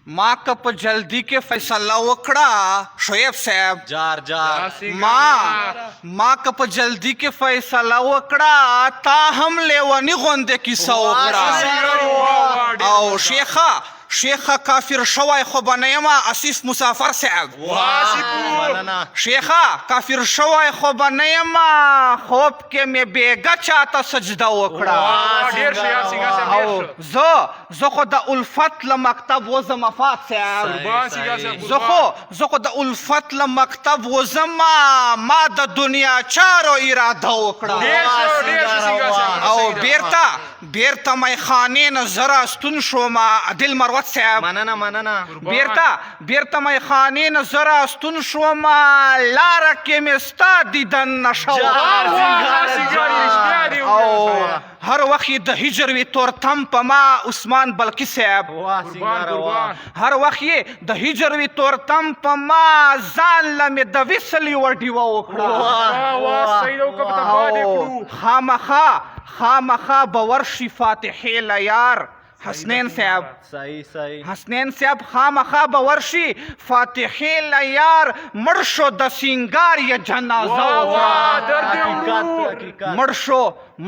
माँ कप जल्दी के फैसला वकड़ा शोएब साहब जार जार माँ कप जल्दी के फैसला वकड़ा ता हम लेवनी गोंदे की वकड़ा او शेखा काफिर शवाय खो बनयमा आसिफ मुसाफर साहब शेखा काफिर शवाय खो बनयमा खोप के में बेगा चाहता सजदा वकड़ा زه خو د الفت له مکتب وزم مفات صاحب زه خو د الفت له مکتب وزم ما د دنیا چارو اراده وکړه او بیرته میخانې نه زره ستون شوم عادل مروت صاحب مننه بیرته میخانې نه زره ستون شوم لاره کې مې ستا دیدن نشه او هر وخت د هجر وی تورتم په ما عثمان بلقی صاحب هر وخت د هجر وی تورتم په ما ځان لمه د وسلی وډی وکړه خامخا باور شي فاتحه لیار حسنین صاحب حسنین صاحب خامخا باور شي فاتحه لیار مرشو د سنگار یا جنازه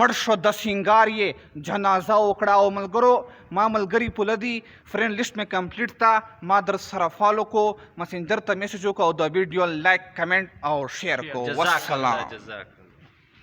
مرشو د سنگار یہ جنازه وکړه او ملګرو ما ملګری پولدي فرند لیست میں کمپلیٹ تا ما در سره فالو کو مسنجر ته میسج کو او د ویډیو لائک کمنٹ اور شیئر کو والسلام